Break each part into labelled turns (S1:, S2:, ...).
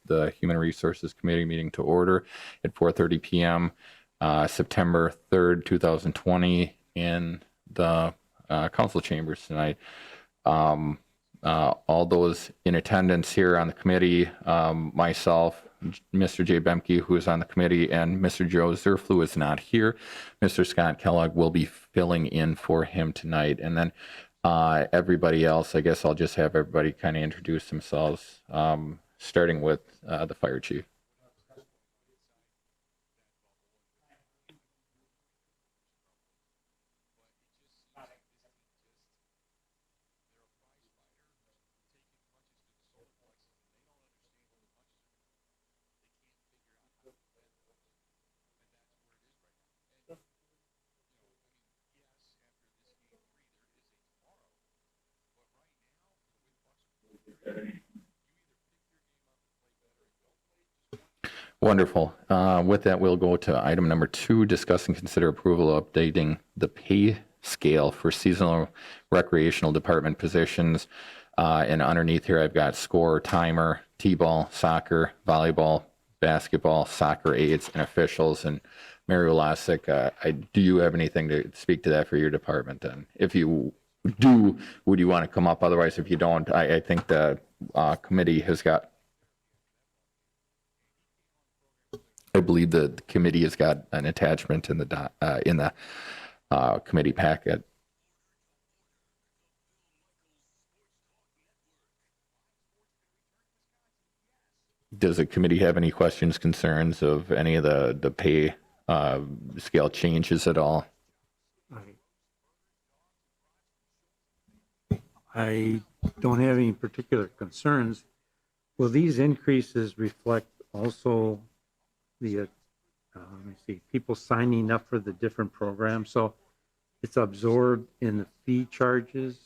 S1: the Human Resources Committee meeting to order at 4:30 p.m. September 3rd, 2020 in the council chambers tonight. All those in attendance here on the committee, myself, Mr. Jay Bemke, who is on the committee, and Mr. Joe Zerflu is not here. Mr. Scott Kellogg will be filling in for him tonight. And then everybody else, I guess I'll just have everybody kind of introduce themselves, starting with the fire chief. Wonderful. With that, we'll go to item number 2, discuss and consider approval of updating the pay scale for seasonal recreational department positions. And underneath here, I've got score, timer, t-ball, soccer, volleyball, basketball, soccer aides, and officials. And Mary Wolasic, do you have anything to speak to that for your department then? If you do, would you want to come up? Otherwise, if you don't, I think the committee has got, I believe the committee has got an attachment in the committee packet. Does the committee have any questions, concerns of any of the pay scale changes at all?
S2: I don't have any particular concerns. Will these increases reflect also the, let me see, people signing up for the different programs? So it's absorbed in the fee charges.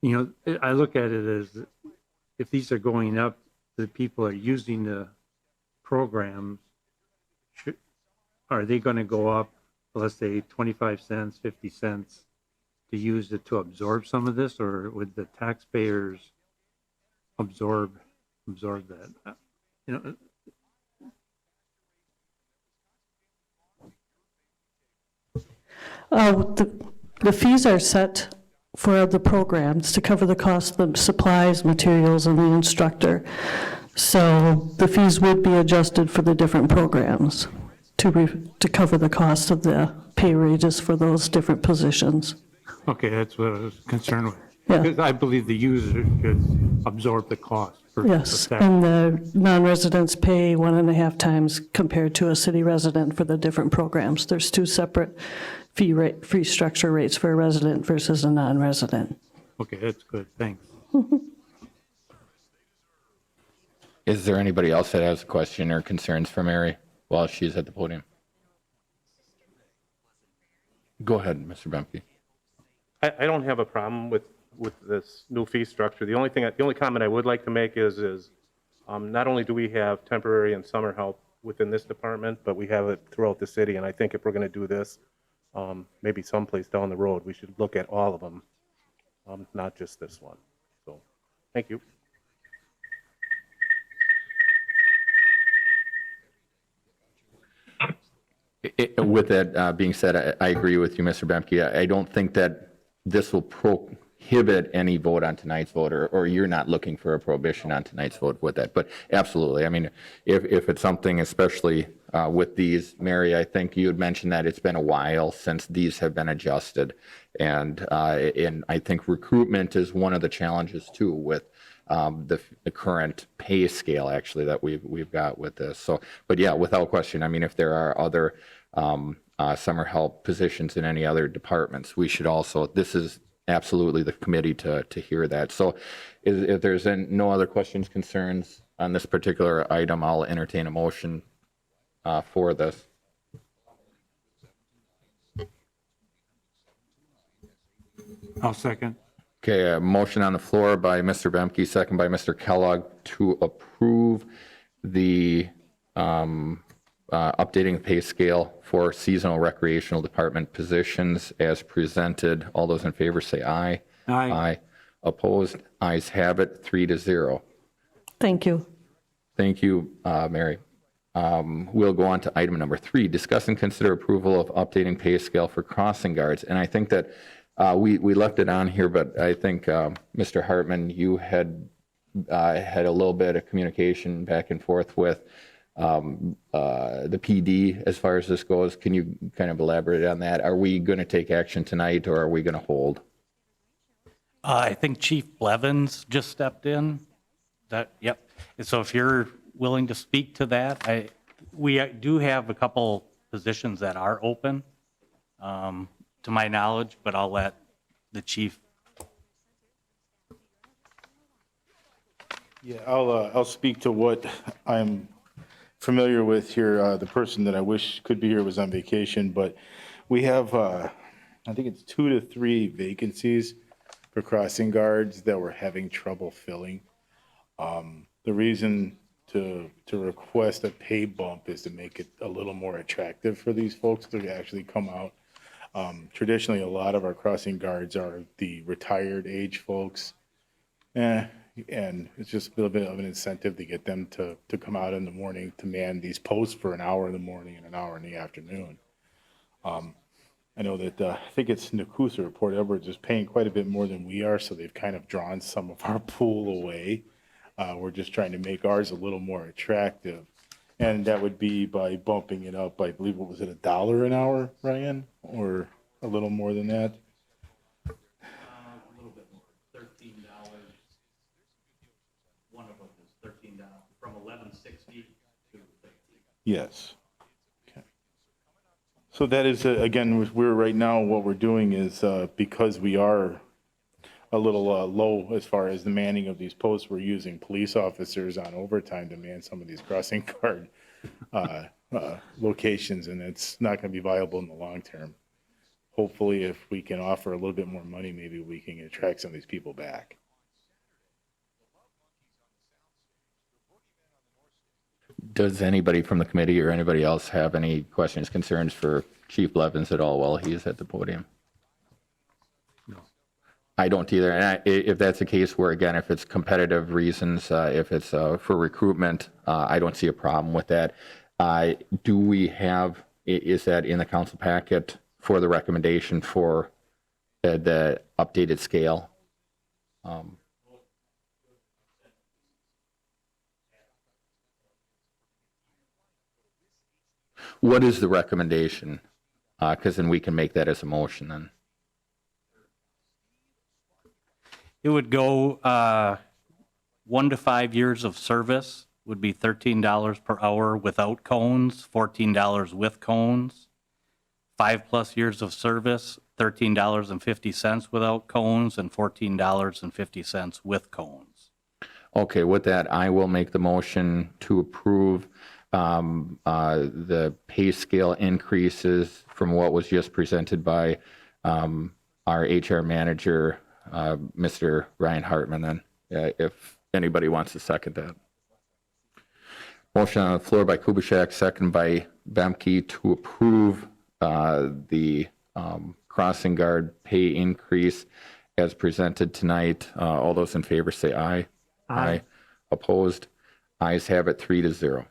S2: You know, I look at it as if these are going up, the people are using the programs, are they going to go up, let's say 25 cents, 50 cents to use it to absorb some of this, or would the taxpayers absorb that? You
S3: know, the fees are set for the programs to cover the cost of the supplies, materials, and the instructor. So the fees would be adjusted for the different programs to cover the cost of the pay ranges for those different positions.
S2: Okay, that's what I was concerned with.
S3: Yeah.
S2: Because I believe the user should absorb the cost.
S3: Yes, and the non-residents pay 1.5 times compared to a city resident for the different programs. There's 2 separate fee structure rates for a resident versus a non-resident.
S2: Okay, that's good. Thanks.
S1: Is there anybody else that has a question or concerns for Mary while she's at the podium? Go ahead, Mr. Bemke.
S4: I don't have a problem with this new fee structure. The only comment I would like to make is not only do we have temporary and summer help within this department, but we have it throughout the city. And I think if we're going to do this, maybe someplace down the road, we should look at all of them, not just this one. So, thank you.
S1: With that being said, I agree with you, Mr. Bemke. I don't think that this will prohibit any vote on tonight's vote, or you're not looking for a prohibition on tonight's vote with that. But absolutely, I mean, if it's something, especially with these, Mary, I think you had mentioned that it's been a while since these have been adjusted, and I think recruitment is one of the challenges too with the current pay scale actually that we've got with this. So, but yeah, without question, I mean, if there are other summer help positions in any other departments, we should also, this is absolutely the committee to hear that. So if there's no other questions, concerns on this particular item, I'll entertain a motion for this.
S2: I'll second.
S1: Okay, a motion on the floor by Mr. Bemke, second by Mr. Kellogg to approve the updating the pay scale for seasonal recreational department positions as presented. All those in favor say aye.
S2: Aye.
S1: Aye. Opposed? Ayes have it, 3-0.
S3: Thank you.
S1: Thank you, Mary. We'll go on to item number 3, discuss and consider approval of updating pay scale for crossing guards. And I think that we left it on here, but I think, Mr. Hartman, you had had a little bit of communication back and forth with the PD as far as this goes. Can you kind of elaborate on that? Are we going to take action tonight, or are we going to hold?
S5: I think Chief Blevins just stepped in. Yep. And so if you're willing to speak to that, we do have a couple positions that are open, to my knowledge, but I'll let the chief.
S6: Yeah, I'll speak to what I'm familiar with here. The person that I wish could be here was on vacation, but we have, I think it's 2 to 3 vacancies for crossing guards that we're having trouble filling. The reason to request a pay bump is to make it a little more attractive for these folks to actually come out. Traditionally, a lot of our crossing guards are the retired age folks. And it's just a little bit of an incentive to get them to come out in the morning to man these posts for an hour in the morning and an hour in the afternoon. I know that I think it's Nakusa or Port Edwards is paying quite a bit more than we are, so they've kind of drawn some of our pool away. We're just trying to make ours a little more attractive. And that would be by bumping it up, I believe, what was it, $1 an hour, Ryan? Or a little more than that?
S5: A little bit more, $13. One of them is $13, from $11.60 to $13.
S6: Yes. Okay. So that is, again, we're right now, what we're doing is because we are a little low as far as the manning of these posts, we're using police officers on overtime to man some of these crossing guard locations, and it's not going to be viable in the long term. Hopefully, if we can offer a little bit more money, maybe we can attract some of these people back.
S1: Does anybody from the committee or anybody else have any questions, concerns for Chief Blevins at all while he is at the podium?
S2: No.
S1: I don't either. And if that's the case where, again, if it's competitive reasons, if it's for recruitment, I don't see a problem with that. Do we have, is that in the council packet for the recommendation for the updated scale? What is the recommendation? Because then we can make that as a motion then.
S5: It would go 1 to 5 years of service would be $13 per hour without cones, $14 with cones. 5+ years of service, $13.50 without cones, and $14.50 with cones.
S1: Okay, with that, I will make the motion to approve the pay scale increases from what was just presented by our HR manager, Mr. Ryan Hartman, then, if anybody wants to second that. Motion on the floor by Kubaschak, second by Bemke, to approve the crossing guard pay increase as presented tonight. All those in favor say aye. Aye. Opposed? Ayes have it, 3-0.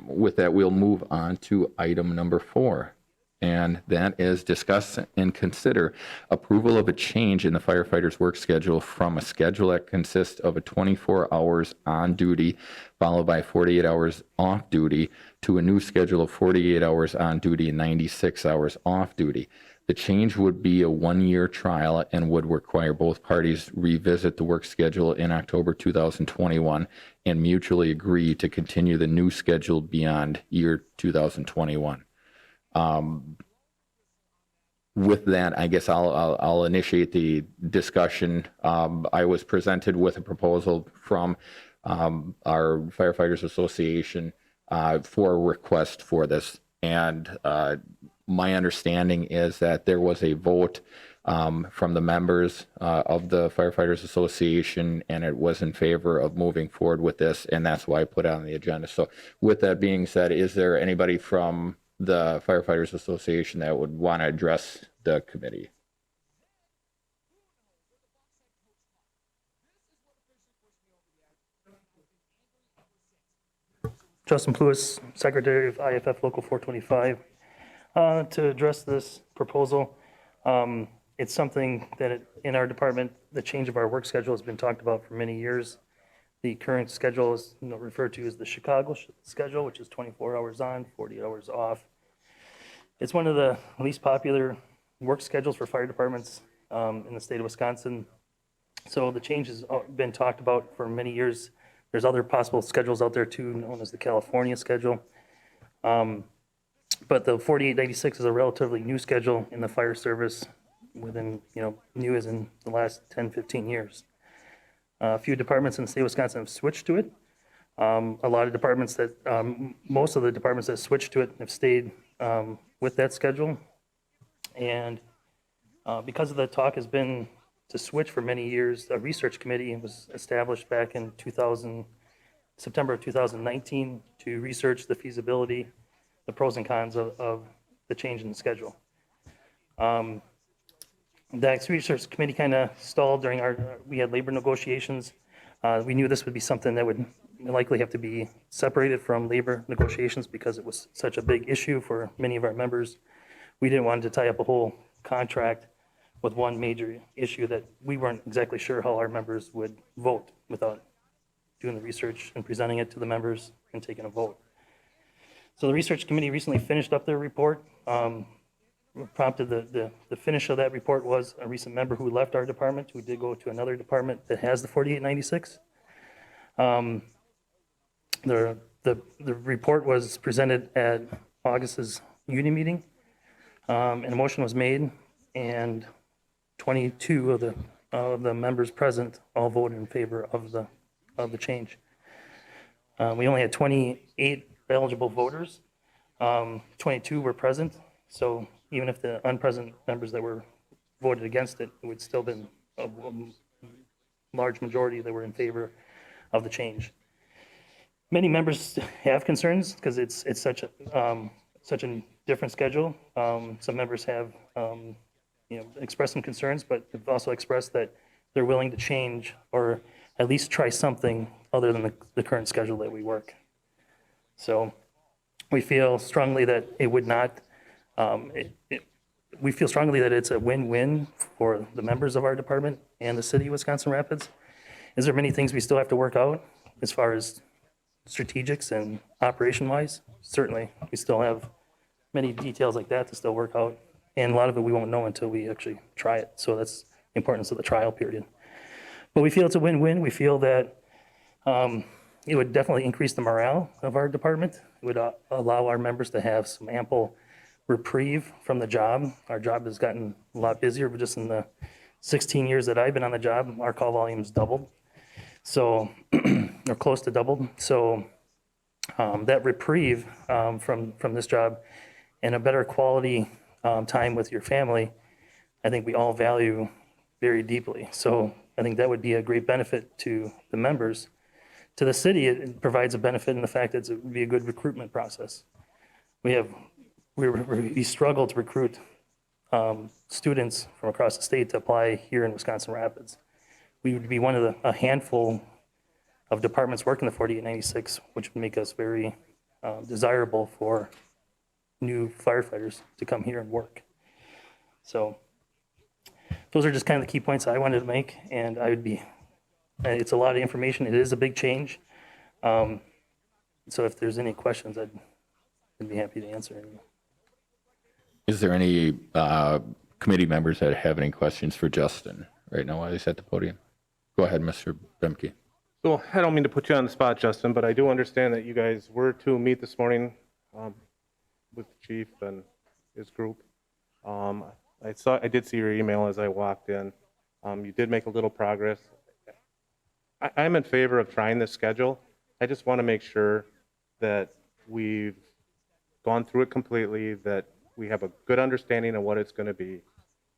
S1: With that, we'll move on to item number 4, and that is discuss and consider approval of a change in the firefighters' work schedule from a schedule that consists of a 24 hours on duty followed by 48 hours off duty to a new schedule of 48 hours on duty and 96 hours off duty. The change would be a 1-year trial and would require both parties revisit the work schedule in October 2021 and mutually agree to continue the new schedule beyond year 2021. With that, I guess I'll initiate the discussion. I was presented with a proposal from our Firefighters Association for a request for this, and my understanding is that there was a vote from the members of the Firefighters Association, and it was in favor of moving forward with this, and that's why I put it on the agenda. So with that being said, is there anybody from the Firefighters Association that would want to address the committee?
S7: Justin Pluis, Secretary of IFF Local 425. To address this proposal, it's something that in our department, the change of our work schedule has been talked about for many years. The current schedule is referred to as the Chicago schedule, which is 24 hours on, 40 hours off. It's one of the least popular work schedules for fire departments in the state of Wisconsin. So the change has been talked about for many years. There's other possible schedules out there too, known as the California schedule. But the 4896 is a relatively new schedule in the fire service within, new as in the last 10, 15 years. A few departments in the state of Wisconsin have switched to it. A lot of departments that, most of the departments that switched to it have stayed with that schedule. And because of the talk has been to switch for many years, a research committee was established back in September of 2019 to research the feasibility, the pros and cons of the change in the schedule. That research committee kind of stalled during we had labor negotiations. We knew this would be something that would likely have to be separated from labor negotiations because it was such a big issue for many of our members. We didn't want to tie up a whole contract with one major issue that we weren't exactly sure how our members would vote without doing the research and presenting it to the members and taking a vote. So the research committee recently finished up their report. Prompted the finish of that report was a recent member who left our department, who did go to another department that has the 4896. The report was presented at August's union meeting, and a motion was made, and 22 of the members present all voted in favor of the change. We only had 28 eligible voters. 22 were present, so even if the unpresent members that were voted against it, it would still been a large majority that were in favor of the change. Many members have concerns because it's such a different schedule. Some members have expressed some concerns, but have also expressed that they're willing to change or at least try something other than the current schedule that we work. So we feel strongly that it would not. We feel strongly that it's a win-win for the members of our department and the city of Wisconsin Rapids. Is there many things we still have to work out as far as strategics and operation-wise? Certainly, we still have many details like that to still work out, and a lot of it we won't know until we actually try it. So that's the importance of the trial period. But we feel it's a win-win. We feel that it would definitely increase the morale of our department. It would allow our members to have some ample reprieve from the job. Our job has gotten a lot busier, but just in the 16 years that I've been on the job, our call volume's doubled. So, or close to doubled. So that reprieve from this job and a better quality time with your family, I think we all value very deeply. So I think that would be a great benefit to the members. To the city, it provides a benefit in the fact that it would be a good recruitment process. We struggle to recruit students from across the state to apply here in Wisconsin Rapids. We would be one of a handful of departments working the 4896, which would make us very desirable for new firefighters to come here and work. So those are just kind of the key points I wanted to make, and it's a lot of information. It is a big change. So if there's any questions, I'd be happy to answer any.
S1: Is there any committee members that have any questions for Justin right now while he's at the podium? Go ahead, Mr. Bemke.
S4: So I don't mean to put you on the spot, Justin, but I do understand that you guys were to meet this morning with the chief and his group. I did see your email as I walked in. You did make a little progress. I'm in favor of trying this schedule. I just want to make sure that we've gone through it completely, that we have a good understanding of what it's going to be.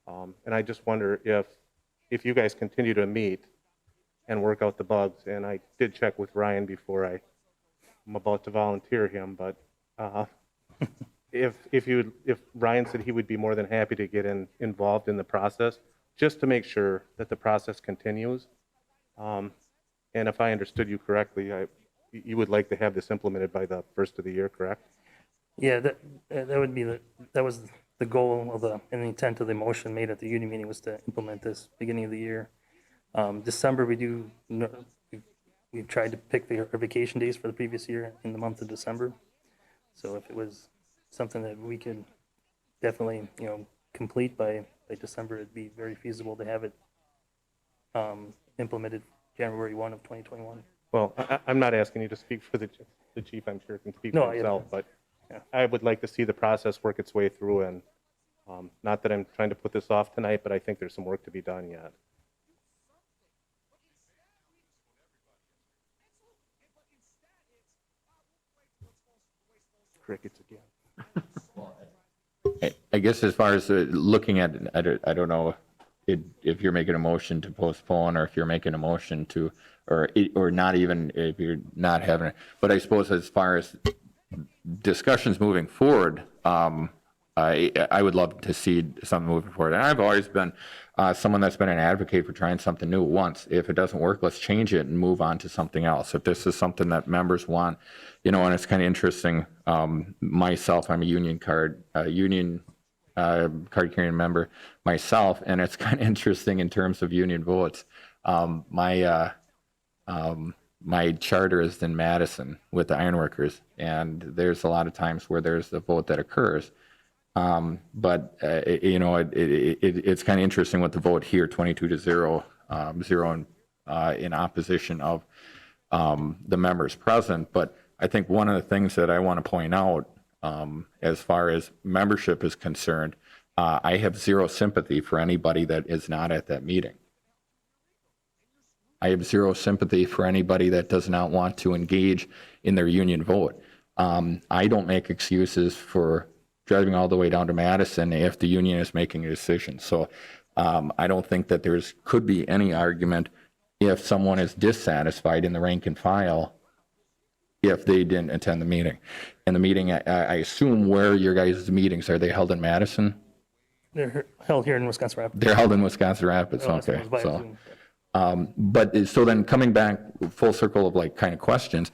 S4: And I just wonder if you guys continue to meet and work out the bugs. And I did check with Ryan before I'm about to volunteer him, but if Ryan said he would be more than happy to get involved in the process, just to make sure that the process continues. And if I understood you correctly, you would like to have this implemented by the first of the year, correct?
S7: Yeah, that would be that was the goal of and the intent of the motion made at the union meeting was to implement this beginning of the year. December, we've tried to pick our vacation days for the previous year in the month of December. So if it was something that we could definitely, complete by December, it'd be very feasible to have it implemented January 1 of 2021.
S4: Well, I'm not asking you to speak for the chief, I'm sure can speak
S7: No,
S4: for himself, but
S7: yeah.
S4: I would like to see the process work its way through, and not that I'm trying to put this off tonight, but I think there's some work to be done yet. Crickets again.
S1: I guess as far as looking at, I don't know if you're making a motion to postpone or if you're making a motion to, or not even if you're not having it. But I suppose as far as discussions moving forward, I would love to see something moving forward. And I've always been someone that's been an advocate for trying something new once. If it doesn't work, let's change it and move on to something else. If this is something that members want, and it's kind of interesting. Myself, I'm a union card carrying member myself, and it's kind of interesting in terms of union votes. My charter is in Madison with the ironworkers, and there's a lot of times where there's a vote that occurs. But it's kind of interesting with the vote here, 22-0, in opposition of the members present. But I think one of the things that I want to point out, as far as membership is concerned, I have zero sympathy for anybody that is not at that meeting. I have zero sympathy for anybody that does not want to engage in their union vote. I don't make excuses for driving all the way down to Madison if the union is making a decision. So I don't think that could be any argument if someone is dissatisfied in the rank and file if they didn't attend the meeting. And the meeting, I assume where your guys' meetings, are they held in Madison?
S7: They're held here in Wisconsin Rapids.
S1: They're held in Wisconsin Rapids,
S7: Oh,
S1: okay.
S7: it was by
S1: So,
S7: Zoom.
S1: but so then coming back full circle of kind of questions,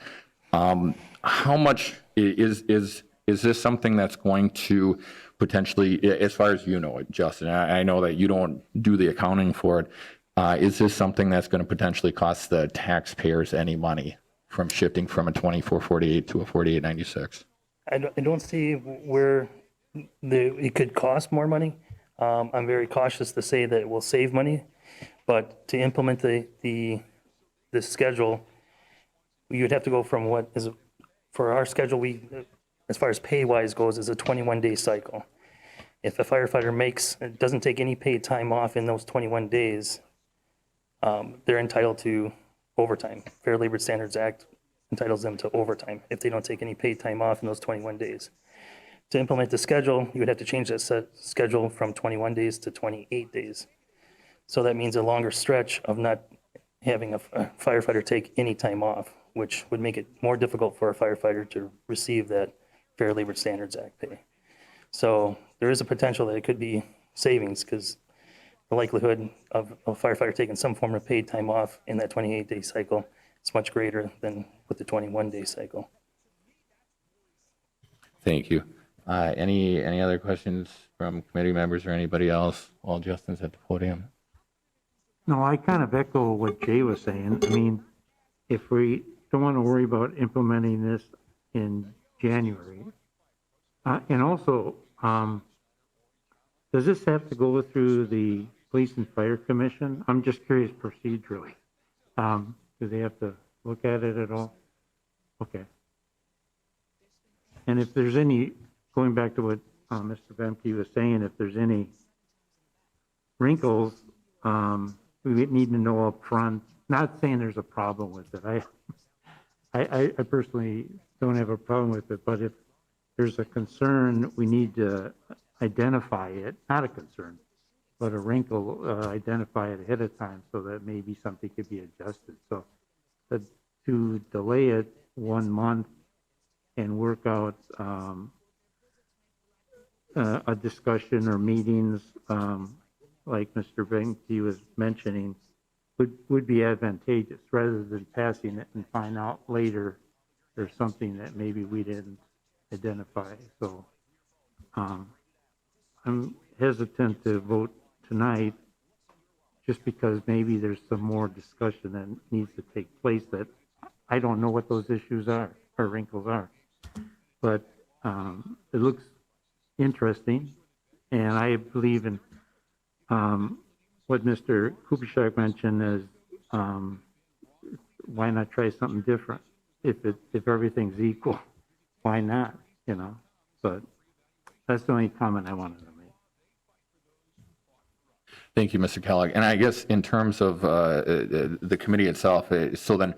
S1: how much is this something that's going to potentially, as far as you know it, Justin, I know that you don't do the accounting for it, is this something that's going to potentially cost the taxpayers any money from shifting from a 2448 to a 4896?
S7: I don't see where it could cost more money. I'm very cautious to say that it will save money, but to implement the schedule, you would have to go from what is, for our schedule, as far as pay-wise goes, is a 21-day cycle. If a firefighter doesn't take any paid time off in those 21 days, they're entitled to overtime. Fair Labor Standards Act entitles them to overtime if they don't take any paid time off in those 21 days. To implement the schedule, you would have to change that schedule from 21 days to 28 days. So that means a longer stretch of not having a firefighter take any time off, which would make it more difficult for a firefighter to receive that Fair Labor Standards Act pay. So there is a potential that it could be savings, because the likelihood of a firefighter taking some form of paid time off in that 28-day cycle is much greater than with the 21-day cycle.
S1: Thank you. Any other questions from committee members or anybody else while Justin's at the podium?
S2: No, I kind of echo what Jay was saying. I mean, if we don't want to worry about implementing this in January, and also, does this have to go through the Police and Fire Commission? I'm just curious procedurally. Do they have to look at it at all? Okay. And if there's any, going back to what Mr. Bemke was saying, if there's any wrinkles, we need to know up front. Not saying there's a problem with it. I personally don't have a problem with it, but if there's a concern, we need to identify it. Not a concern, but a wrinkle, identify it ahead of time so that maybe something could be adjusted. So to delay it 1 month and work out a discussion or meetings, like Mr. Benke was mentioning, would be advantageous rather than passing it and find out later or something that maybe we didn't identify. So I'm hesitant to vote tonight just because maybe there's some more discussion that needs to take place that I don't know what those issues are or wrinkles are. But it looks interesting, and I believe in what Mr. Kupischak mentioned is why not try something different? If everything's equal, why not? You know, but that's the only comment I wanted to make.
S1: Thank you, Mr. Kellogg. And I guess in terms of the committee itself, so then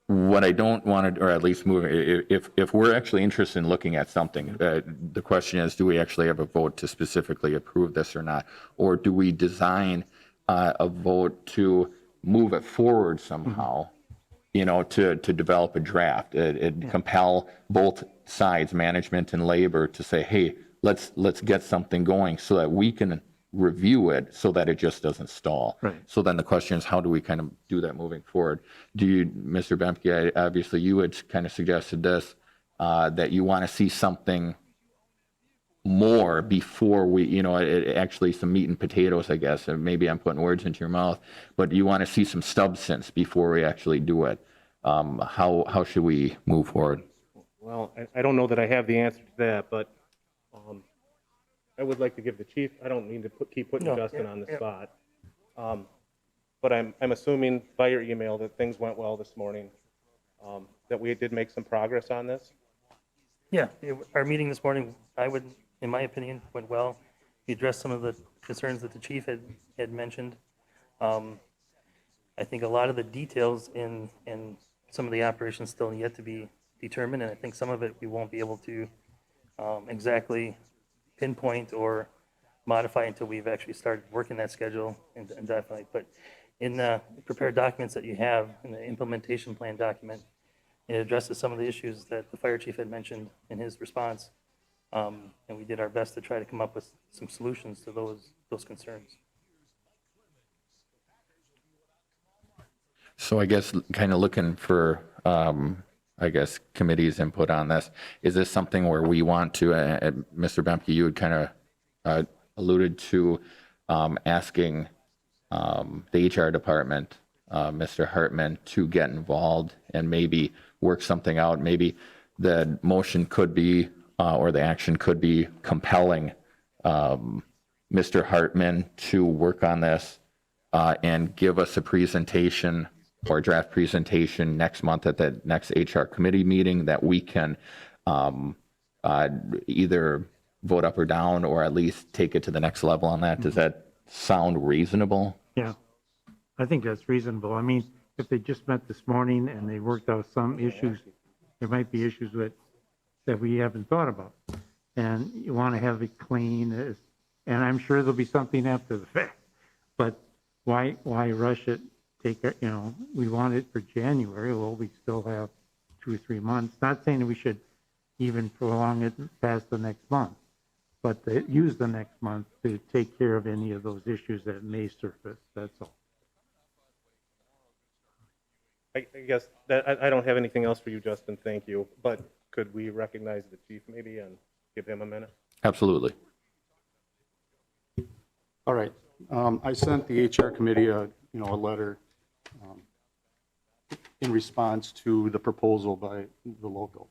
S1: what I don't want to, or at least move, if we're actually interested in looking at something, the question is, do we actually have a vote to specifically approve this or not? Or do we design a vote to move it forward somehow, you know, to develop a draft, compel both sides, management and labor, to say, hey, let's get something going so that we can review it so that it just doesn't stall.
S2: Right.
S1: So then the question is, how do we kind of do that moving forward? Do you, Mr. Bemke, obviously you had kind of suggested this, that you want to see something more before we, you know, actually some meat and potatoes, I guess, and maybe I'm putting words into your mouth, but you want to see some substance before we actually do it. How should we move forward?
S4: Well, I don't know that I have the answer to that, but I would like to give the chief, I don't mean to keep putting
S7: No,
S4: Justin
S7: yeah,
S4: on the
S7: yeah.
S4: spot. But I'm assuming by your email that things went well this morning, that we did make some progress on this.
S7: Yeah, our meeting this morning, in my opinion, went well. We addressed some of the concerns that the chief had mentioned. I think a lot of the details in some of the operations still yet to be determined, and I think some of it we won't be able to exactly pinpoint or modify until we've actually started working that schedule and definitely. But in the prepared documents that you have, in the implementation plan document, it addresses some of the issues that the fire chief had mentioned in his response. And we did our best to try to come up with some solutions to those concerns.
S1: So I guess kind of looking for, I guess, committee's input on this. Is this something where we want to, Mr. Bemke, you had kind of alluded to asking the HR department, Mr. Hartman, to get involved and maybe work something out. Maybe the motion could be, or the action could be compelling Mr. Hartman to work on this and give us a presentation or a draft presentation next month at the next HR committee meeting that we can either vote up or down, or at least take it to the next level on that. Does that sound reasonable?
S2: Yeah, I think that's reasonable. I mean, if they just met this morning and they worked out some issues, there might be issues that we haven't thought about. And you want to have it clean, and I'm sure there'll be something after the fact. But why rush it? Take it, you know, we want it for January. Well, we still have 2 or 3 months. Not saying that we should even prolong it past the next month, but use the next month to take care of any of those issues that may surface. That's all.
S4: I guess that I don't have anything else for you, Justin. Thank you. But could we recognize the chief maybe and give him a minute?
S1: Absolutely.
S8: All right. I sent the HR committee a letter in response to the proposal by the local.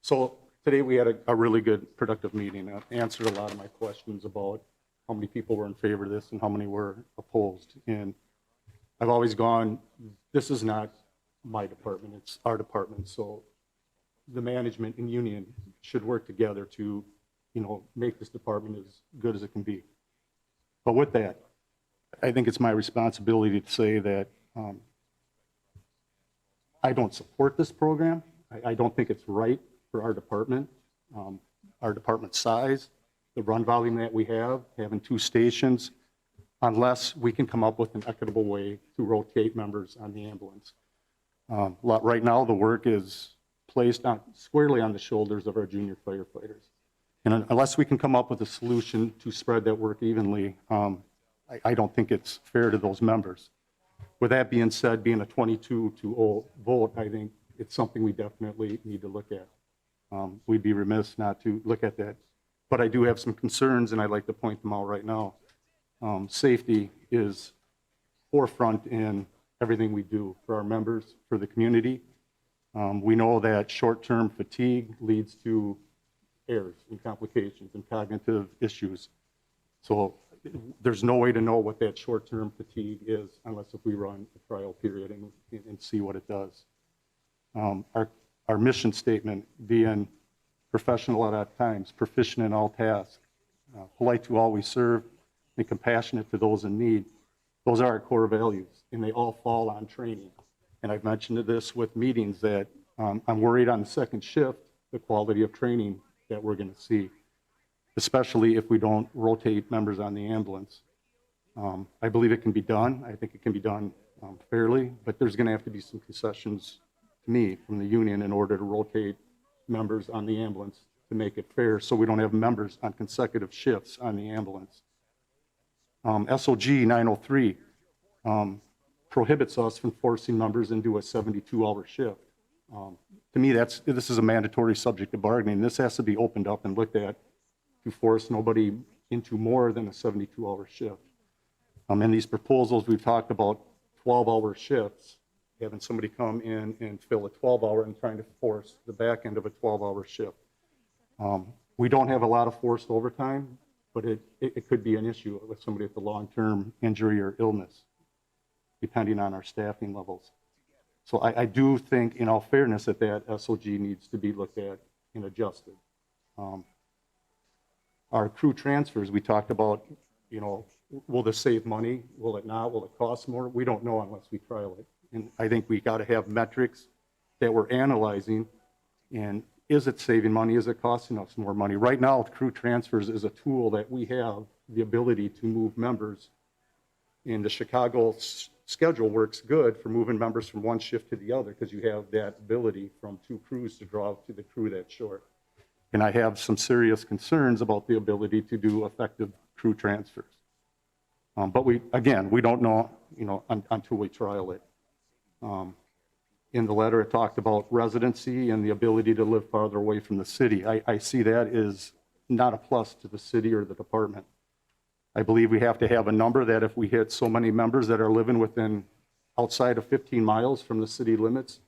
S8: So today we had a really good, productive meeting. It answered a lot of my questions about how many people were in favor of this and how many were opposed. And I've always gone, this is not my department, it's our department. So the management and union should work together to, make this department as good as it can be. But with that, I think it's my responsibility to say that I don't support this program. I don't think it's right for our department size, the run volume that we have, having 2 stations, unless we can come up with an equitable way to rotate members on the ambulance. Right now, the work is placed squarely on the shoulders of our junior firefighters. And unless we can come up with a solution to spread that work evenly, I don't think it's fair to those members. With that being said, being a 22-0 vote, I think it's something we definitely need to look at. We'd be remiss not to look at that. But I do have some concerns, and I'd like to point them out right now. Safety is forefront in everything we do for our members, for the community. We know that short-term fatigue leads to errors and complications and cognitive issues. So there's no way to know what that short-term fatigue is unless if we run a trial period and see what it does. Our mission statement being professional at all times, proficient in all tasks, polite to all we serve, and compassionate to those in need. Those are our core values, and they all fall on training. And I've mentioned this with meetings that I'm worried on the second shift, the quality of training that we're going to see, especially if we don't rotate members on the ambulance. I believe it can be done. I think it can be done fairly, but there's going to have to be some concessions to me from the union in order to rotate members on the ambulance to make it fair so we don't have members on consecutive shifts on the ambulance. SOG 903 prohibits us from forcing members into a 72-hour shift. To me, this is a mandatory subject of bargaining. This has to be opened up and looked at to force nobody into more than a 72-hour shift. In these proposals, we've talked about 12-hour shifts, having somebody come in and fill a 12-hour and trying to force the back end of a 12-hour shift. We don't have a lot of forced overtime, but it could be an issue with somebody with a long-term injury or illness, depending on our staffing levels. So I do think, in all fairness, that SOG needs to be looked at and adjusted. Our crew transfers, we talked about, will this save money? Will it not? Will it cost more? We don't know unless we trial it. And I think we got to have metrics that we're analyzing. And is it saving money? Is it costing us more money? Right now, crew transfers is a tool that we have the ability to move members. And the Chicago schedule works good for moving members from one shift to the other because you have that ability from two crews to draw to the crew that's short. And I have some serious concerns about the ability to do effective crew transfers. But we don't know, until we trial it. In the letter, it talked about residency and the ability to live farther away from the city. I see that as not a plus to the city or the department. I believe we have to have a number that if we hit so many members that are living outside of 15 miles from the city limits,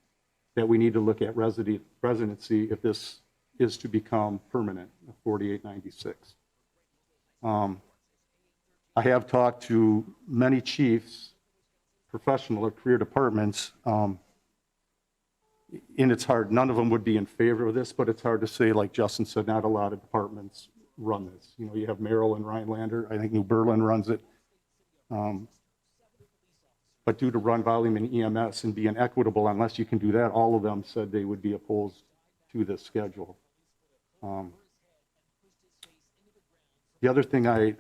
S8: that we need to look at residency if this is to become permanent, 4896. I have talked to many chiefs, professional or career departments, and it's hard. None of them would be in favor of this, but it's hard to say, like Justin said, not a lot of departments run this. You have Merrill and Rhinelander. I think New Berlin runs it. But due to run volume in EMS and being equitable, unless you can do that, all of them said they would be opposed to this schedule. The other thing I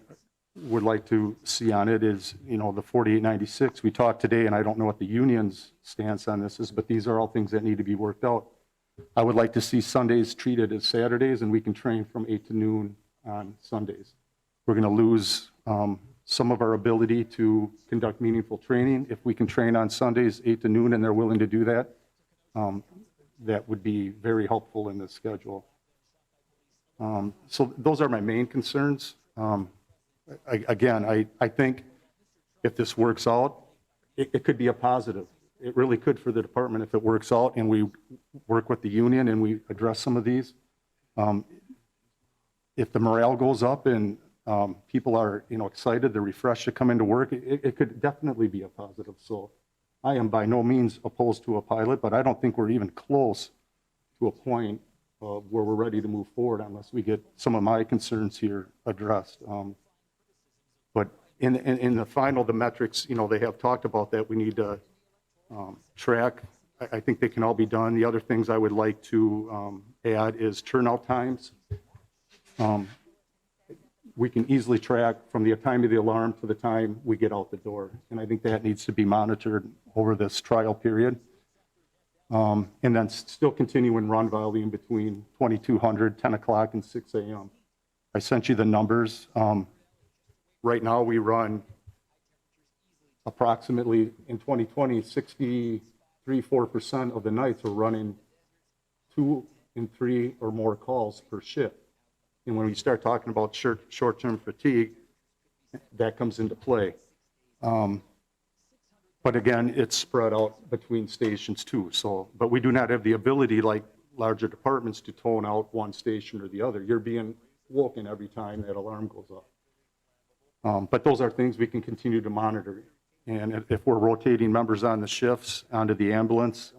S8: would like to see on it is, the 4896. We talked today, and I don't know what the union's stance on this is, but these are all things that need to be worked out. I would like to see Sundays treated as Saturdays, and we can train from 8 to noon on Sundays. We're going to lose some of our ability to conduct meaningful training. If we can train on Sundays 8 to noon and they're willing to do that, that would be very helpful in this schedule. So those are my main concerns. I think if this works out, it could be a positive. It really could for the department if it works out and we work with the union and we address some of these. If the morale goes up and people are excited, they're refreshed to come into work, it could definitely be a positive. So I am by no means opposed to a pilot, but I don't think we're even close to a point where we're ready to move forward unless we get some of my concerns here addressed. But in the final, the metrics, they have talked about that we need to track. I think they can all be done. The other things I would like to add is turnout times. We can easily track from the time of the alarm to the time we get out the door. And I think that needs to be monitored over this trial period. And then still continuing run volume between 2200, 10 o'clock, and 6 a.m. I sent you the numbers. Right now we run approximately in 2020, 63.4% of the nights were running 2 and 3 or more calls per shift. And when we start talking about short-term fatigue, that comes into play. But again, it's spread out between stations too. So, but we do not have the ability like larger departments to tone out one station or the other. You're being woken every time that alarm goes up. But those are things we can continue to monitor. And if we're rotating members on the shifts onto the ambulance,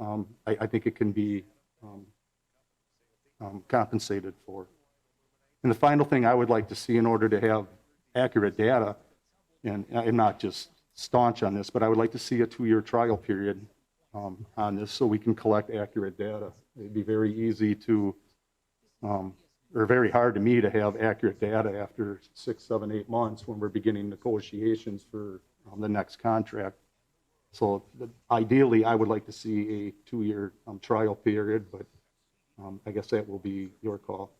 S8: I think it can be compensated for. And the final thing I would like to see in order to have accurate data, and I'm not just staunch on this, but I would like to see a 2-year trial period on this so we can collect accurate data. It'd be very easy to, or very hard to me to have accurate data after 6, 7, 8 months when we're beginning negotiations for the next contract. So ideally, I would like to see a 2-year trial period, but I guess that will be your call.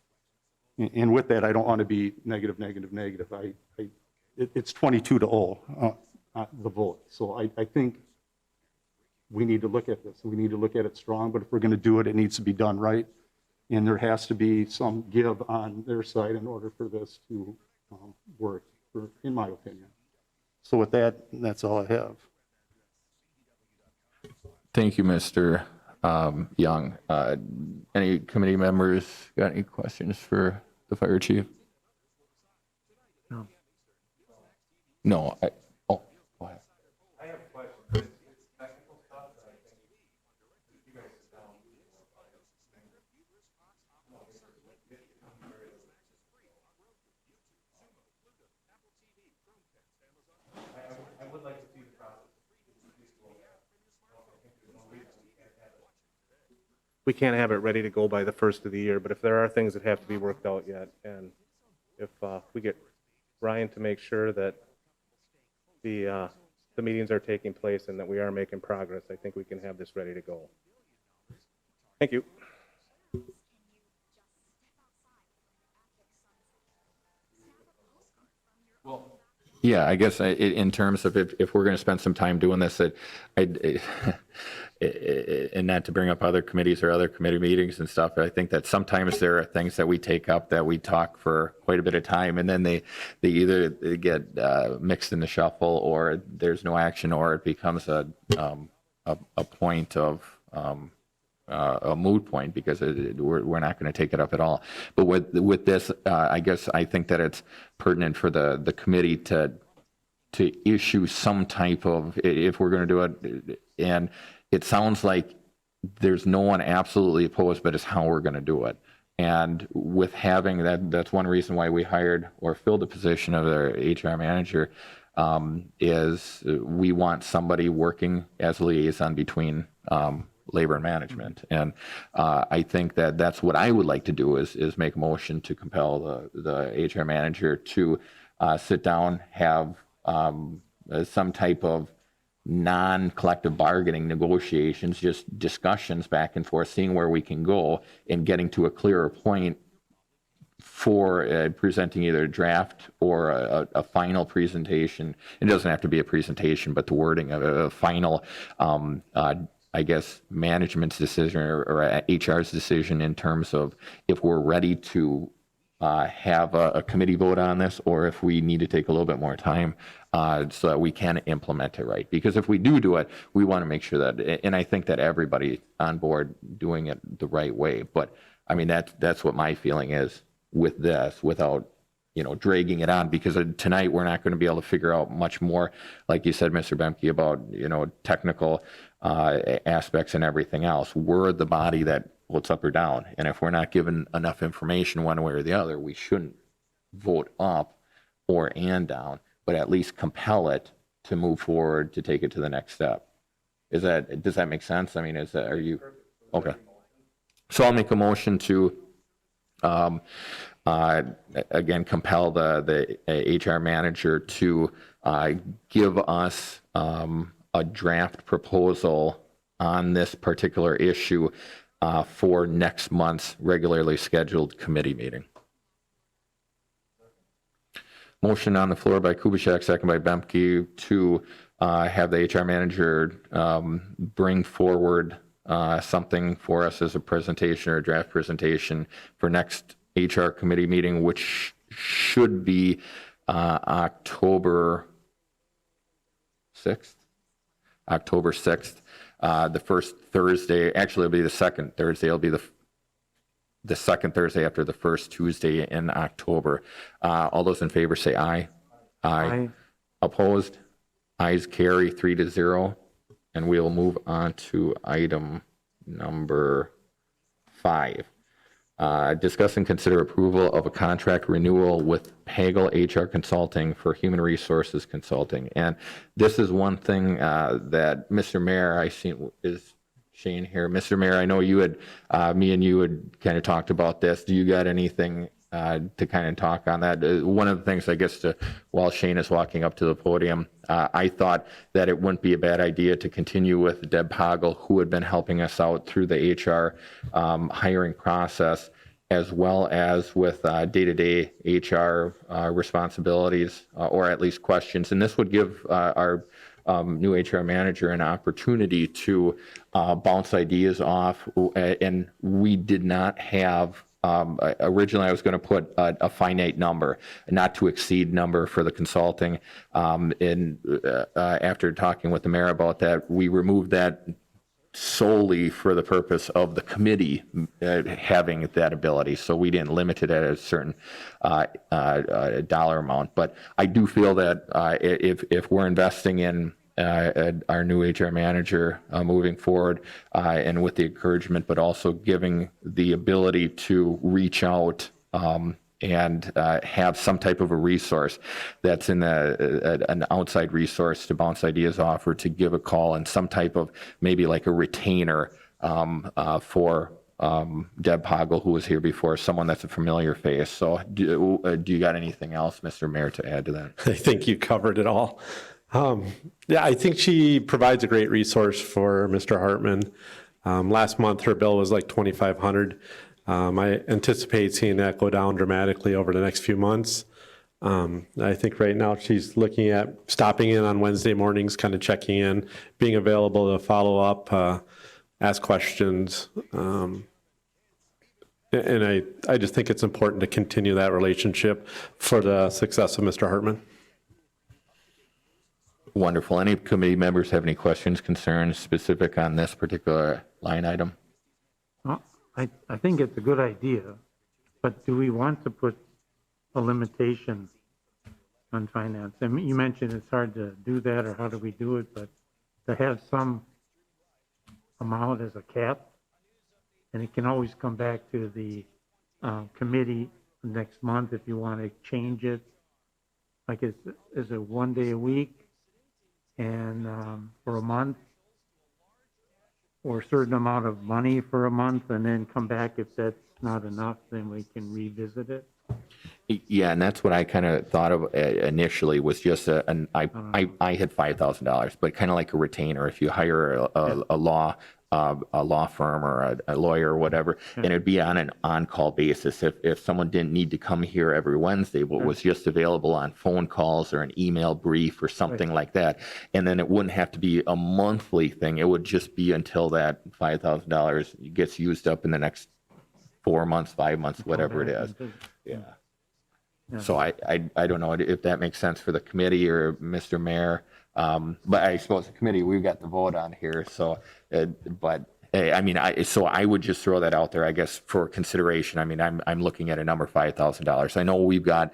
S8: And with that, I don't want to be negative. It's 22-0, the vote. So I think we need to look at this. We need to look at it strong, but if we're going to do it, it needs to be done right. And there has to be some give on their side in order for this to work, in my opinion. So with that, that's all I have.
S1: Thank you, Mr. Young. Any committee members got any questions for the fire chief?
S2: No.
S1: No. Go ahead.
S4: We can't have it ready to go by the first of the year, but if there are things that have to be worked out yet, and if we get Ryan to make sure that the meetings are taking place and that we are making progress, I think we can have this ready to go. Thank you.
S1: Yeah, I guess in terms of if we're going to spend some time doing this, and not to bring up other committees or other committee meetings and stuff, I think that sometimes there are things that we take up that we talk for quite a bit of time, and then they either get mixed in the shuffle, or there's no action, or it becomes a point of a moot point because we're not going to take it up at all. But with this, I guess I think that it's pertinent for the committee to issue some type of, if we're going to do it, and it sounds like there's no one absolutely opposed, but it's how we're going to do it. And with having that's one reason why we hired or filled the position of their HR manager, is we want somebody working as a liaison between labor and management. And I think that that's what I would like to do is make a motion to compel the HR manager to sit down, have some type of non-collective bargaining negotiations, just discussions back and forth, seeing where we can go and getting to a clearer point for presenting either a draft or a final presentation. It doesn't have to be a presentation, but the wording of a final, I guess, management's decision or HR's decision in terms of if we're ready to have a committee vote on this, or if we need to take a little bit more time so that we can implement it right. Because if we do it, we want to make sure that, and I think that everybody on board doing it the right way. But I mean, that's what my feeling is with this, without dragging it on, because tonight we're not going to be able to figure out much more, like you said, Mr. Bemke, about technical aspects and everything else. We're the body that votes up or down, and if we're not given enough information one way or the other, we shouldn't vote up or down, but at least compel it to move forward, to take it to the next step. Does that make sense? I mean, are you okay? So I'll make a motion to again compel the HR manager to give us a draft proposal on this particular issue for next month's regularly scheduled committee meeting. Motion on the floor by Kubiszek, second by Bemke, to have the HR manager bring forward something for us as a presentation or a draft presentation for next HR committee meeting, which should be October 6th. October 6th, the first Thursday, actually it'll be the second Thursday, it'll be the second Thursday after the first Tuesday in October. All those in favor say aye.
S2: Aye.
S1: Opposed? Ayes carry 3-0. And we'll move on to item number 5. Discuss and consider approval of a contract renewal with pagle HR Consulting for human resources consulting. And this is one thing that Mr. Mayor, I see is Shane here. Mr. Mayor, I know you had, me and you had kind of talked about this. Do you got anything to kind of talk on that? One of the things, I guess, while Shane is walking up to the podium, I thought that it wouldn't be a bad idea to continue with Deb Pagle, who had been helping us out through the HR hiring process, as well as with day-to-day HR responsibilities, or at least questions. And this would give our new HR manager an opportunity to bounce ideas off. And we did not have, originally I was going to put a finite number, not to exceed number for the consulting. And after talking with the mayor about that, we removed that solely for the purpose of the committee having that ability. So we didn't limit it at a certain dollar amount. But I do feel that if we're investing in our new HR manager moving forward, and with the encouragement, but also giving the ability to reach out and have some type of a resource that's in an outside resource to bounce ideas off, or to give a call, and some type of maybe like a retainer for Deb Pagle, who was here before, someone that's a familiar face. So do you got anything else, Mr. Mayor, to add to that?
S9: I think you covered it all. Yeah, I think she provides a great resource for Mr. Hartman. Last month, her bill was like $2,500. I anticipate seeing that go down dramatically over the next few months. I think right now she's looking at stopping in on Wednesday mornings, kind of checking in, being available to follow up, ask questions. And I just think it's important to continue that relationship for the success of Mr. Hartman.
S1: Wonderful. Any committee members have any questions, concerns specific on this particular line item?
S2: Well, I think it's a good idea, but do we want to put a limitation on finance? I mean, you mentioned it's hard to do that, or how do we do it, but to have some amount as a cap, and it can always come back to the committee next month if you want to change it. Like, is it 1 day a week and for a month, or a certain amount of money for a month, and then come back? If that's not enough, then we can revisit it.
S1: Yeah, and that's what I kind of thought of initially, was just I had $5,000, but kind of like a retainer. If you hire a law firm or a lawyer or whatever, and it'd be on an on-call basis. If someone didn't need to come here every Wednesday, but was just available on phone calls or an email brief or something like that, and then it wouldn't have to be a monthly thing. It would just be until that $5,000 gets used up in the next 4 months, 5 months, whatever it is. Yeah. So I don't know if that makes sense for the committee or Mr. Mayor. But I suppose the committee, we've got the vote on here. So, but I mean, so I would just throw that out there, I guess, for consideration. I mean, I'm looking at a number, $5,000. I know we've got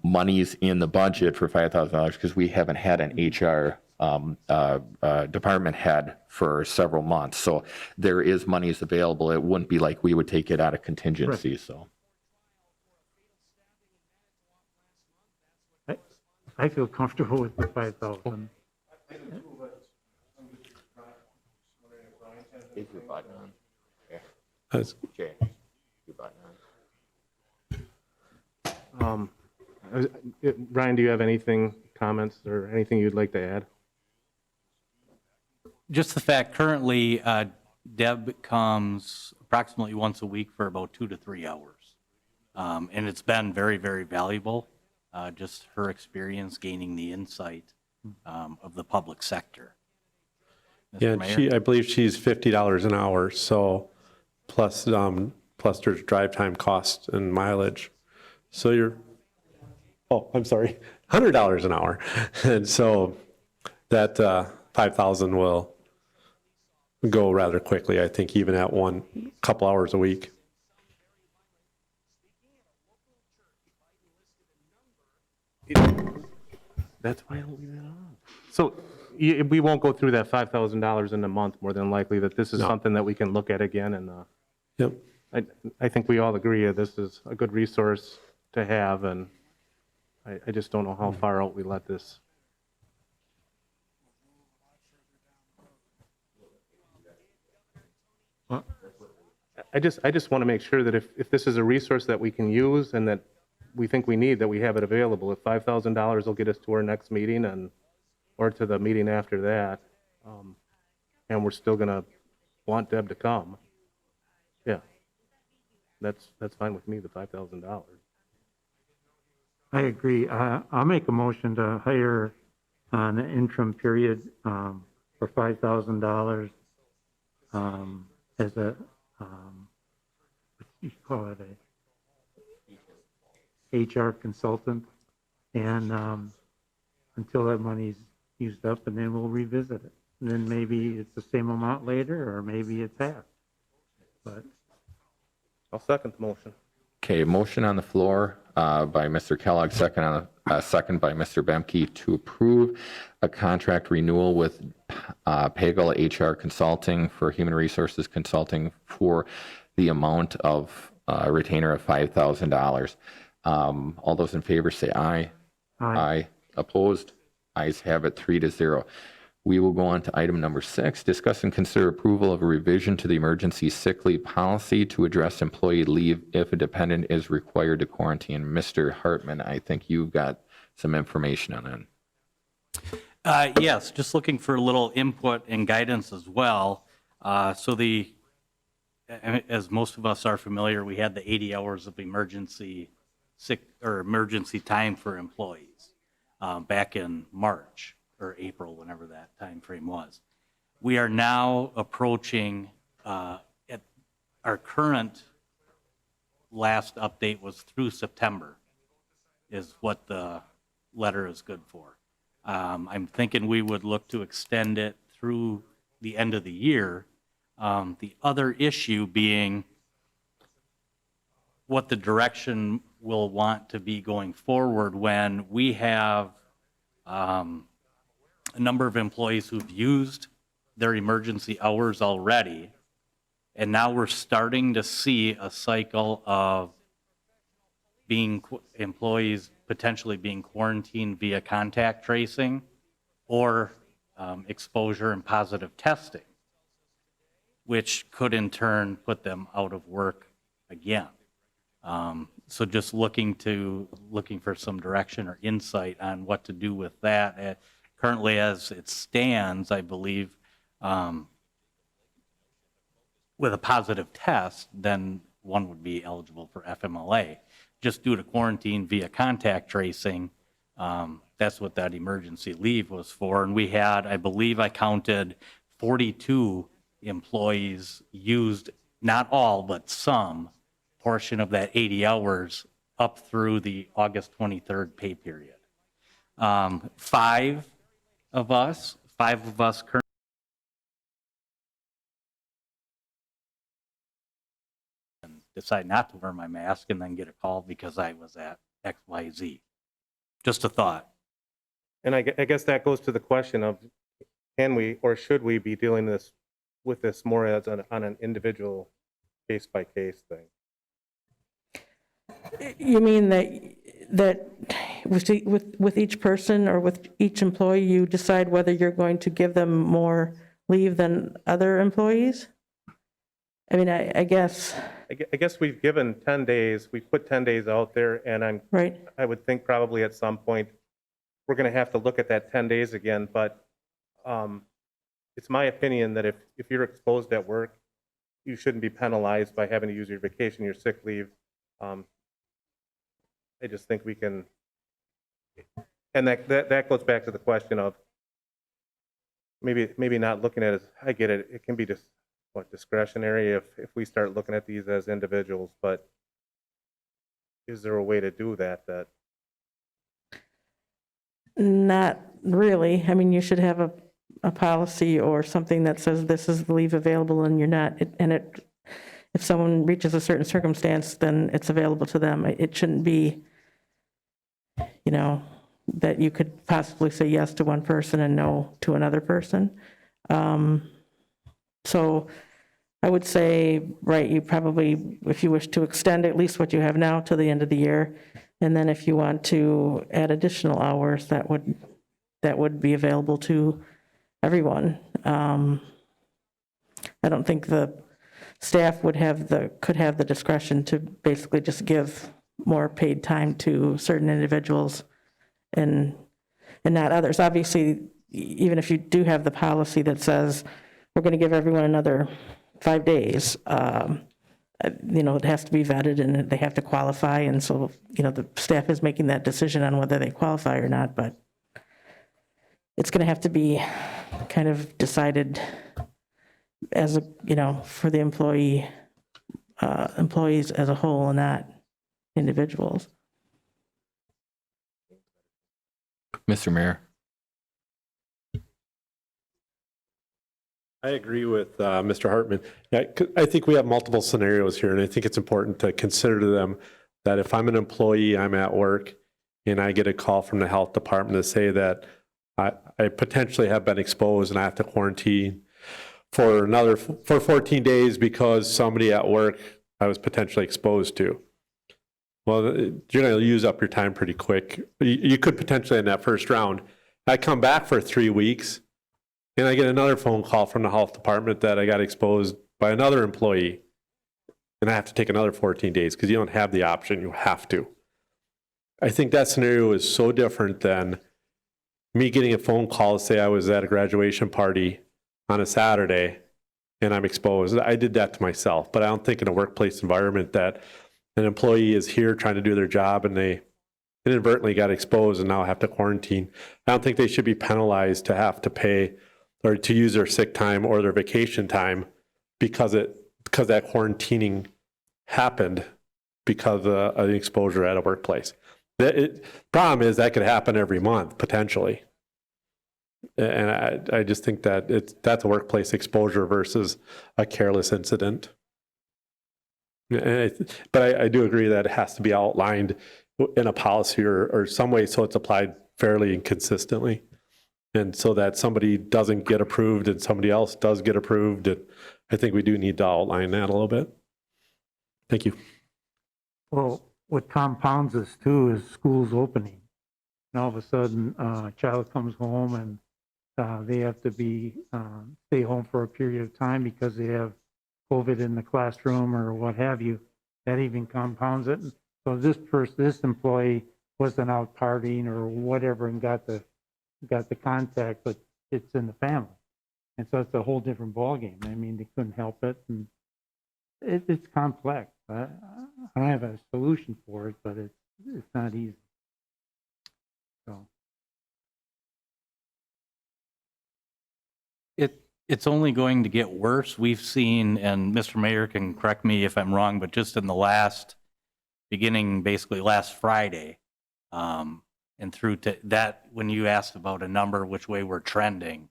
S1: monies in the budget for $5,000 because we haven't had an HR department head for several months. So there is monies available. It wouldn't be like we would take it out of contingency. Right. So.
S2: I feel comfortable with the 5,000.
S1: Is your button on? Yeah.
S9: Okay.
S1: Your button on.
S4: Brian, do you have anything, comments, or anything you'd like to add?
S5: Just the fact, currently, Deb comes approximately once a week for about 2 to 3 hours. And it's been very, very valuable, just her experience gaining the insight of the public sector. Mr.
S9: Yeah,
S5: Mayor?
S9: I believe she's $50 an hour, so plus there's drive time cost and mileage. So I'm sorry, $100 an hour. And so that 5,000 will go rather quickly, I think, even at couple hours a week.
S4: That's why I don't leave that on. So we won't go through that $5,000 in a month, more than likely, that this is
S9: No.
S4: something that we can look at again, and
S9: Yep.
S4: I think we all agree that this is a good resource to have, and I just don't know how far out we let this. I just want to make sure that if this is a resource that we can use and that we think we need, that we have it available. If $5,000 will get us to our next meeting or to the meeting after that, and we're still going to want Deb to come, yeah, that's fine with me, the $5,000.
S2: I agree. I'll make a motion to hire on an interim period for $5,000 as a, what do you call it, a HR consultant, and until that money's used up, and then we'll revisit it. And then maybe it's the same amount later, or maybe it's half. But
S4: I'll second the motion.
S1: Okay, motion on the floor by Mr. Kellogg, second by Mr. Bemke to approve a contract renewal with pagle HR Consulting for human resources consulting for the amount of retainer of $5,000. All those in favor say aye.
S2: Aye.
S1: Opposed? Ayes have it, 3-0. We will go on to item number 6, discuss and consider approval of a revision to the emergency sick leave policy to address employee leave if a dependent is required to quarantine. Mr. Hartman, I think you've got some information on that.
S5: Yes, just looking for a little input and guidance as well. As most of us are familiar, we had the 80 hours of emergency time for employees back in March or April, whenever that time frame was. We are now approaching, at our current last update was through September, is what the letter is good for. I'm thinking we would look to extend it through the end of the year. The other issue being what the direction we'll want to be going forward when we have a number of employees who've used their emergency hours already, and now we're starting to see a cycle of employees potentially being quarantined via contact tracing or exposure and positive testing, which could in turn put them out of work again. So just looking for some direction or insight on what to do with that. Currently, as it stands, I believe with a positive test, then one would be eligible for FMLA. Just due to quarantine via contact tracing, that's what that emergency leave was for. And we had, I believe I counted 42 employees used, not all, but some portion of that 80 hours up through the August 23rd pay period. Five of us currently decide not to wear my mask and then get a call because I was at XYZ. Just a thought.
S4: And I guess that goes to the question of, can we or should we be dealing with this more as on an individual case-by-case thing?
S10: You mean that with each person or with each employee, you decide whether you're going to give them more leave than other employees? I mean, I guess.
S4: I guess we've given 10 days, we put 10 days out there, and
S10: Right.
S4: I would think probably at some point, we're going to have to look at that 10 days again, but it's my opinion that if you're exposed at work, you shouldn't be penalized by having to use your vacation, your sick leave. I just think we can, And that goes back to the question of maybe not looking at it as, I get it, it can be just discretionary if we start looking at these as individuals, but is there a way to do that?
S10: Not really. I mean, you should have a policy or something that says this is the leave available and you're not, if someone reaches a certain circumstance, then it's available to them. It shouldn't be, that you could possibly say yes to one person and no to another person. So I would say, right, you probably, if you wish to extend at least what you have now to the end of the year, and then if you want to add additional hours, that would be available to everyone. I don't think the staff could have the discretion to basically just give more paid time to certain individuals and not others. Obviously, even if you do have the policy that says we're going to give everyone another 5 days, it has to be vetted and they have to qualify. And so, the staff is making that decision on whether they qualify or not, but it's going to have to be kind of decided as for the employees as a whole and not individuals.
S1: Mr. Mayor.
S9: I agree with Mr. Hartman. Yeah, I think we have multiple scenarios here, and I think it's important to consider them that if I'm an employee, I'm at work, and I get a call from the health department to say that I potentially have been exposed and I have to quarantine for 14 days because somebody at work I was potentially exposed to. Well, you're going to use up your time pretty quick. You could potentially in that first round. I come back for 3 weeks, and I get another phone call from the health department that I got exposed by another employee, and I have to take another 14 days because you don't have the option. You have to. I think that scenario is so different than me getting a phone call to say I was at a graduation party on a Saturday and I'm exposed. I did that to myself, but I don't think in a workplace environment that an employee is here trying to do their job and they inadvertently got exposed and now have to quarantine. I don't think they should be penalized to have to pay or to use their sick time or their vacation time because that quarantining happened because of the exposure at a workplace. Problem is that could happen every month potentially. And I just think that that's a workplace exposure versus a careless incident. But I do agree that it has to be outlined in a policy or some way so it's applied fairly and consistently. And so that somebody doesn't get approved and somebody else does get approved. And I think we do need to outline that a little bit. Thank you.
S2: Well, what compounds this too is schools opening. And all of a sudden, a child comes home and they have to stay home for a period of time because they have COVID in the classroom or what have you. That even compounds it. So this employee wasn't out partying or whatever and got the contact, but it's in the family. And so it's a whole different ballgame. I mean, they couldn't help it. And it's complex. I don't have a solution for it, but it's not easy. So.
S5: It's only going to get worse. We've seen, and Mr. Mayor can correct me if I'm wrong, but just in the beginning basically last Friday, and through to that, when you asked about a number, which way we're trending,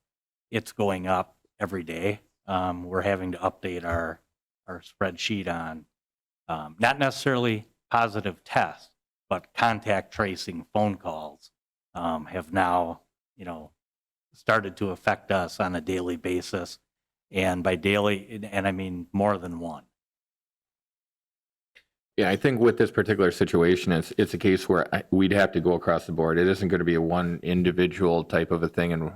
S5: it's going up every day. We're having to update our spreadsheet on not necessarily positive tests, but contact tracing phone calls have now, started to affect us on a daily basis. And by daily, and I mean more than one.
S1: Yeah, I think with this particular situation, it's a case where we'd have to go across the board. It isn't going to be a one individual type of a thing. And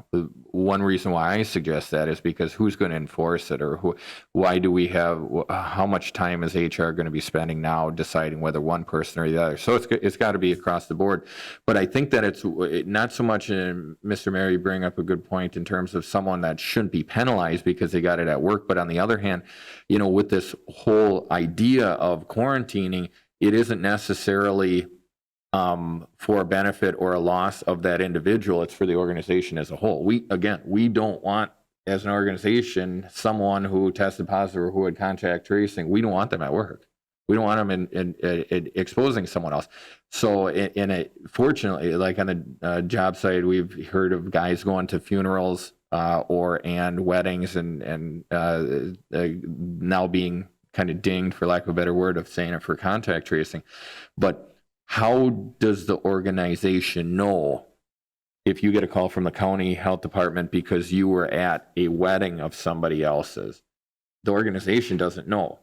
S1: one reason why I suggest that is because who's going to enforce it, or why do we have, how much time is HR going to be spending now deciding whether one person or the other? So it's got to be across the board. But I think that it's not so much, Mr. Mayor, you bring up a good point in terms of someone that shouldn't be penalized because they got it at work. But on the other hand, with this whole idea of quarantining, it isn't necessarily for a benefit or a loss of that individual. It's for the organization as a whole. We don't want, as an organization, someone who tested positive or who had contact tracing, we don't want them at work. We don't want them in exposing someone else. So fortunately, like on the job site, we've heard of guys going to funerals and weddings and now being kind of dinged, for lack of a better word, of saying it, for contact tracing. But how does the organization know if you get a call from the county health department because you were at a wedding of somebody else's? The organization doesn't know.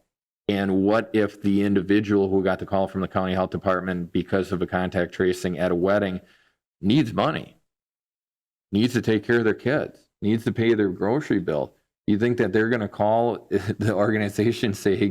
S1: And what if the individual who got the call from the county health department because of a contact tracing at a wedding needs money, needs to take care of their kids, needs to pay their grocery bill? You think that they're going to call the organization and say, hey,